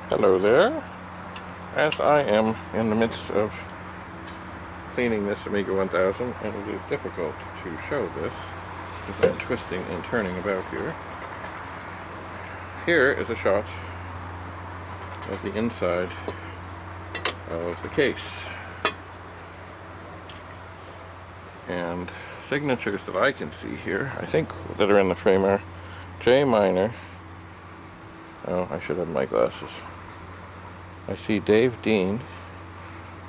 Hello there. As I am in the midst of cleaning this Amiga 1000, and it is difficult to show this because I'm twisting and turning about here. Here is a shot of the inside of the case. And signatures that I can see here, I think that are in the frame are J minor. Oh, I should have my glasses. I see Dave Dean.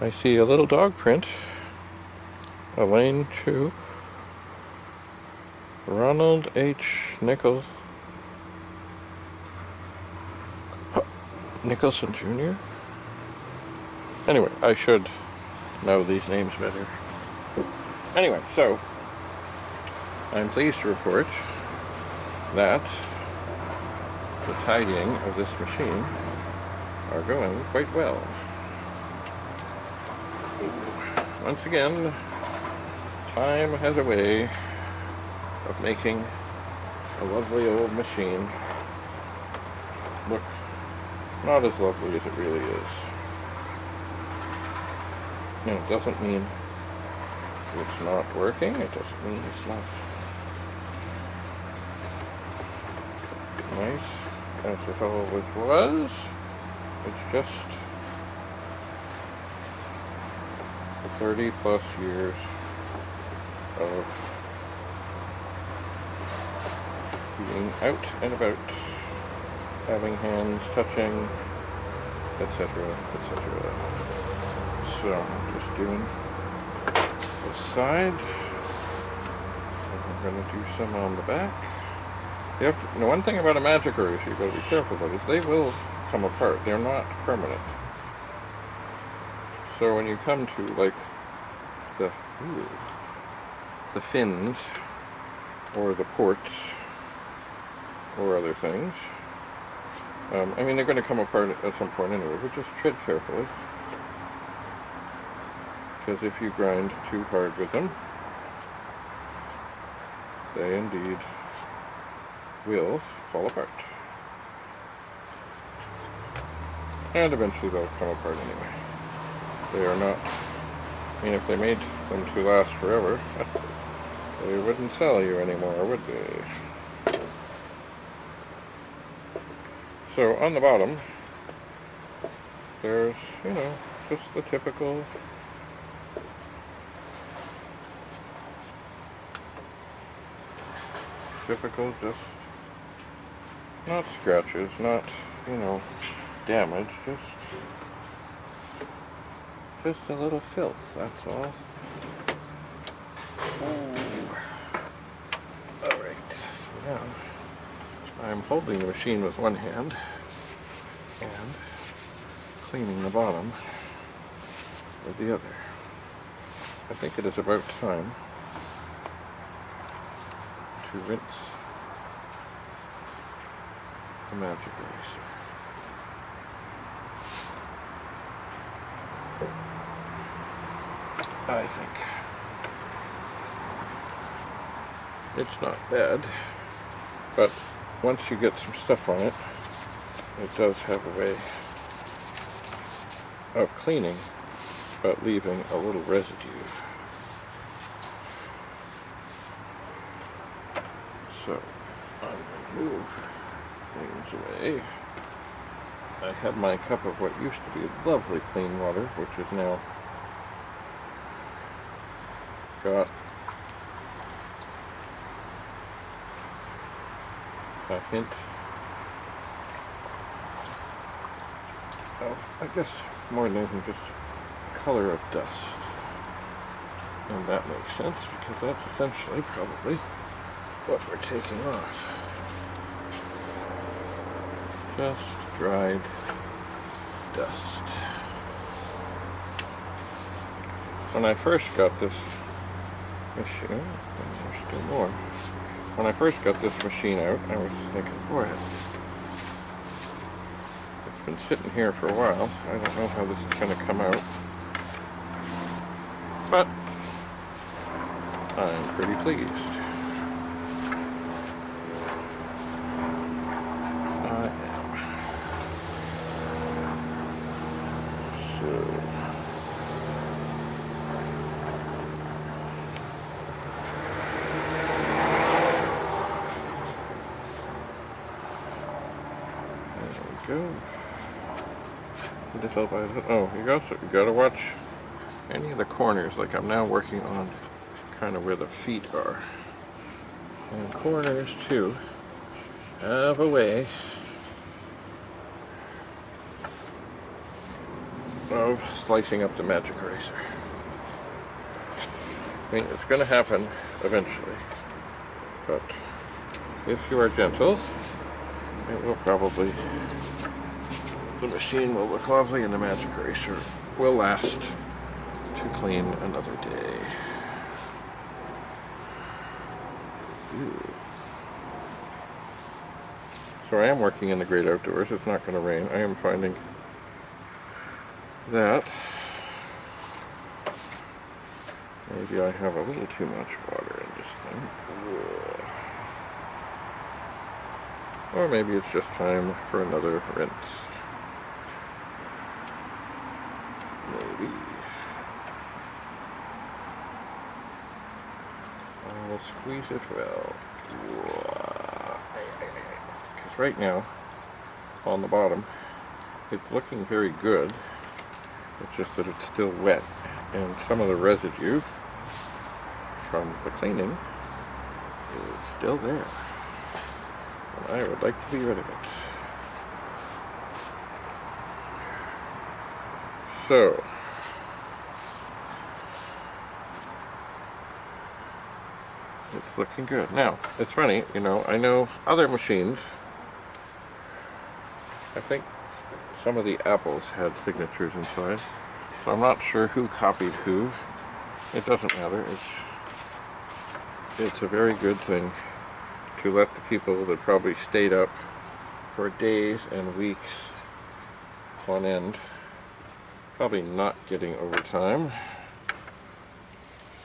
I see a little dog print. Elaine Chu. Ronald H. Nicholson Jr.? Anyway, I should know these names better. Anyway, so I'm pleased to report that the tidying of this machine are going quite well. Once again, time has a way of making a lovely old machine look not as lovely as it really is. And it doesn't mean it's not working, it doesn't mean it's not nice as it always was. It's just the 30 plus years of being out and about, having hands touching, etc., etc. So, just doing this side, and I'm going to do some on the back. You have to, the one thing about a magic erase you've got to be careful about is they will come apart. They're not permanent. So when you come to like the fins or the ports or other things, I mean they're going to come apart at some point anyway, but just tread carefully, because if you grind too hard with them, they indeed will fall apart. And eventually they'll come apart anyway. They are not, I mean, if they made them to last forever, they wouldn't sell you anymore, would they? So on the bottom, there's, you know, just the typical just not scratches, not, you know, damage, just a little filth, that's all. Alright, so now I'm holding the machine with one hand and cleaning the bottom with the other. I think it is about time to rinse the magic eraser. I think it's not bad, but once you get some stuff on it, it does have a way of cleaning, but leaving a little residue. So I'm going to move things away. I had my cup of what used to be lovely clean water, which is now got a hint of, I guess, more than anything, just color of dust. And that makes sense, because that's essentially probably what we're taking off. Just dried dust. When I first got this machine, and there's still more. When I first got this machine out, I was thinking, boy, it's been sitting here for a while. I don't know how this is going to come out, but I'm pretty pleased. I am. we go. Little by little. Oh, you gotta watch any of the corners. Like I'm now working on kind of where the feet are. And corners too have a way of slicing up the magic eraser. I mean, it's going to happen eventually, but if you are gentle, it will probably, the machine will look lovely and the magic eraser will last to clean another day. Ooh. So I am working in the great outdoors. It's not going to rain. I am finding that maybe I have a little too much water in this thing. Or maybe it's just time for another rinse. Maybe. I'll squeeze it well. Because right now, on the bottom, it's looking very good. It's just that it's still wet. And some of the residue from the cleaning is still there. And I would like to be rid of it. So, it's looking good. Now, it's funny, you know, I know other machines, I think some of the Apples had signatures inside, so I'm not sure who copied who. It doesn't matter. It's a very good thing to let the people that probably stayed up for days and weeks on end, probably not getting overtime,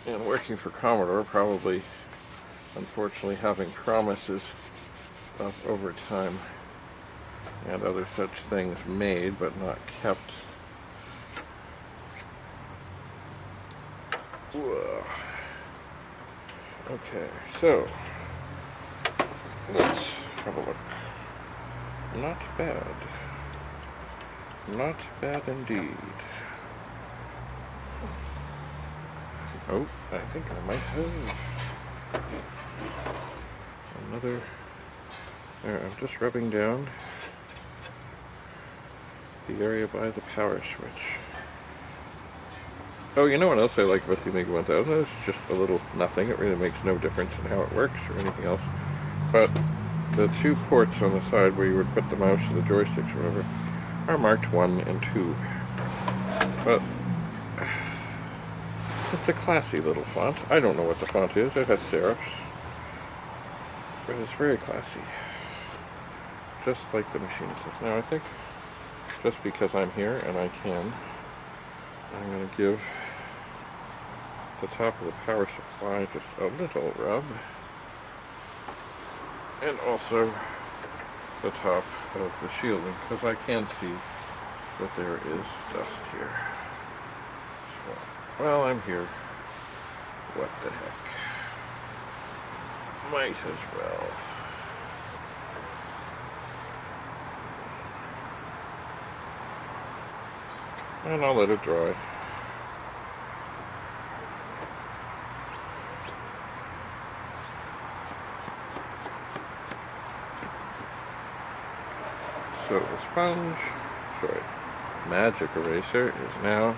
and working for Commodore, probably unfortunately having promises of overtime and other such things made but not kept. Whoa. Okay, so let's have a look. Not bad. Not bad indeed. Oh, I think I might have another. There, I'm just rubbing down the area by the power switch. Oh, you know what else I like about the Amiga 1000? It's just a little nothing. It really makes no difference in how it works or anything else. But the two ports on the side where you would put the mouse or the joysticks or whatever are marked 1 and 2. But it's a classy little font. I don't know what the font is. It has serifs. But it's very classy. Just like the machine itself. Now I think just because I'm here and I can, I'm going to give the top of the power supply just a little rub. And also the top of the shielding, because I can see that there is dust here. So, well, I'm here. What the heck? Might as well. And I'll let it dry. So the sponge, magic eraser is now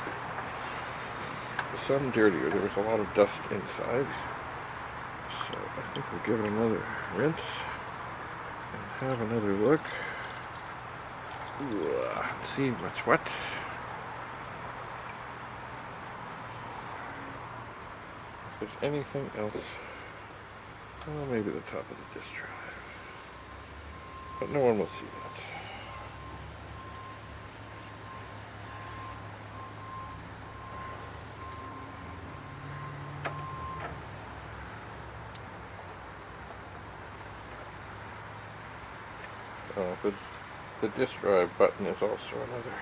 some dirtier. There was a lot of dust inside. So I think we'll give it another rinse and have another look. Ooh, let's see what's what. If there's anything else, well, maybe the top of the disk drive. But no one will see that. The disk drive button is also another,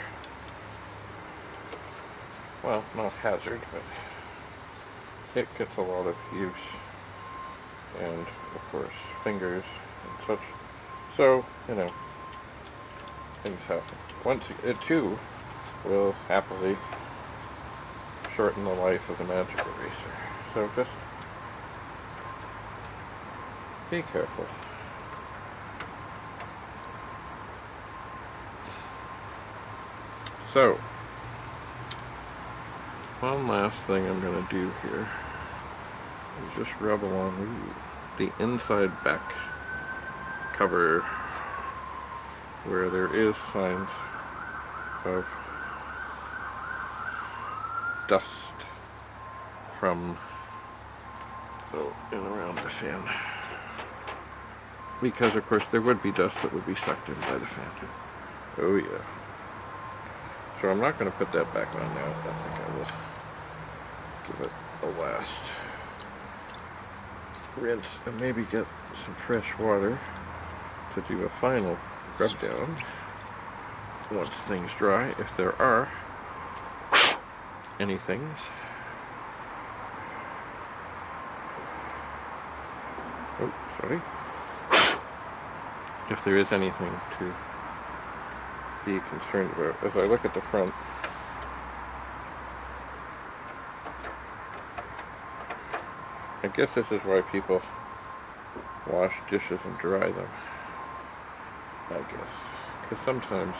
well, not hazard, but it gets a lot of use, and of course fingers and such. So, you know, things happen. Once it too will happily shorten the life of the magic eraser. So just be careful. So, one last thing I'm going to do here is just rub along the inside back cover where there is signs of dust from in around the fan, because of course there would be dust that would be sucked in by the fan. Oh yeah. So I'm not going to put that back on now. I think I will give it a last rinse and maybe get some fresh water to do a final rub down once things dry, if there are any things. Oh, sorry. If there is anything to be concerned about. As I look at the front, I guess this is why people wash dishes and dry them, I guess, because sometimes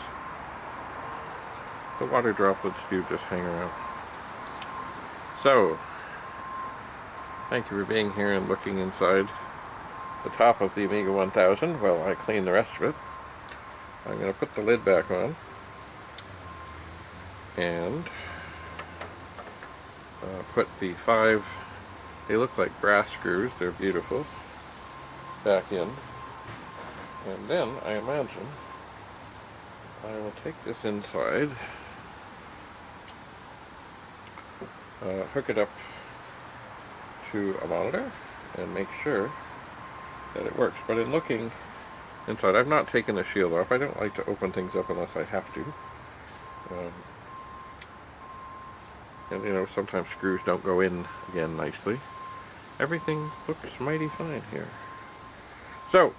the water droplets do just hang around. So, thank you for being here and looking inside the top of the Amiga 1000 while I clean the rest of it. I'm going to put the lid back on and put the 5, they look like brass screws, they're beautiful, back in. And then, I imagine, I will take this inside, hook it up to a monitor, and make sure that it works. But in looking inside, I've not taken the shield off. I don't like to open things up unless I have to. And you know, sometimes screws don't go in again nicely. Everything looks mighty fine here. So,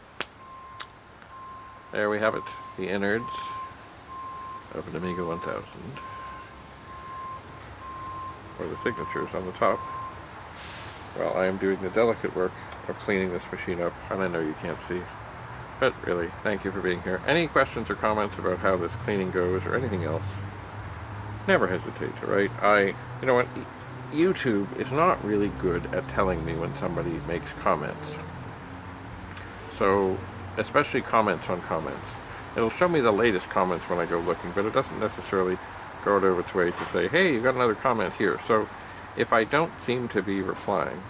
there we have it. The innards of an Amiga 1000. Or the signatures on the top. Well, I am doing the delicate work of cleaning this machine up, and I know you can't see. But really, thank you for being here. Any questions or comments about how this cleaning goes or anything else, never hesitate to write. You know what, YouTube is not really good at telling me when somebody makes comments. So, especially comments on comments. It'll show me the latest comments when I go looking, but it doesn't necessarily go out of its way to say, hey, you got another comment here. So, if I don't seem to be replying,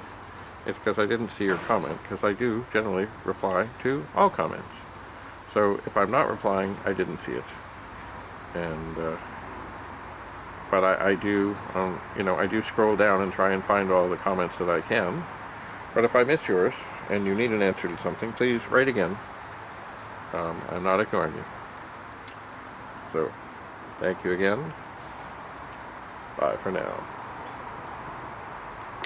it's because I didn't see your comment, because I do generally reply to all comments. So if I'm not replying, I didn't see it. And but I do, you know, I do scroll down and try and find all the comments that I can. But if I miss yours and you need an answer to something, please write again. I'm not ignoring you. So thank you again. Bye for now.